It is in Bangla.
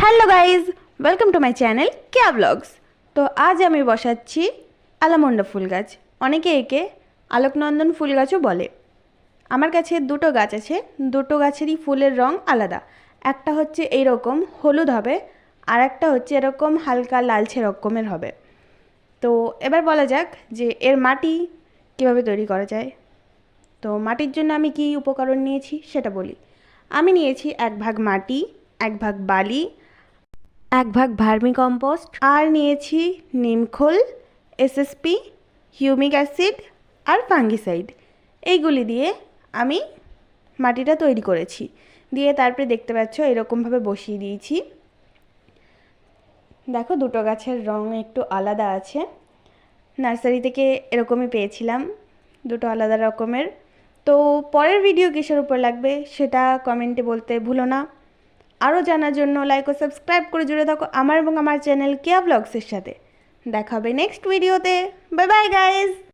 Hello guys, welcome to my channel Keya vlogs. তো আজ আমি বসাচ্ছি আলামন্ডা ফুল গাছ, অনেকে একে আলোকনন্দন ফুল গাছও বলে। আমার কাছে দুটো গাছ আছে, দুটো গাছেরই ফুলের রং আলাদা। একটা হচ্ছে এইরকম হলুদ হবে, আর একটা হচ্ছে এরকম হালকা লালচে রকমের হবে। তো এবার বলা যাক যে এর মাটি কীভাবে তৈরি করা যায়। তো মাটির জন্য আমি কি উপকরণ নিয়েছি সেটা বলি। আমি নিয়েছি 1 ভাগ মাটি, 1 ভাগ বালি, 1 ভাগ ভার্মি কম্পোস্ট, আর নিয়েছি নিমখোল, এসএসপি, হিউমিক অ্যাসিড আর ফাঙ্গিসাইড। এইগুলি দিয়ে আমি মাটিটা তৈরি করেছি। দিয়ে তারপরে দেখতে পাচ্ছ এরকমভাবে বসিয়ে দিয়েছি। দেখো দুটো গাছের রং একটু আলাদা আছে, নার্সারি থেকে এরকমই পেয়েছিলাম, দুটো আলাদা রকমের। তো পরের ভিডিও কিসের উপর লাগবে সেটা কমেন্টে বলতে ভুলো না। আরও জানার জন্য লাইক ও সাবস্ক্রাইব করে জুড়ে থাকো আমার এবং আমার চ্যানেল কেয়া ব্লগসের সাথে। দেখা হবে নেক্সট ভিডিওতে। Bye bye guys.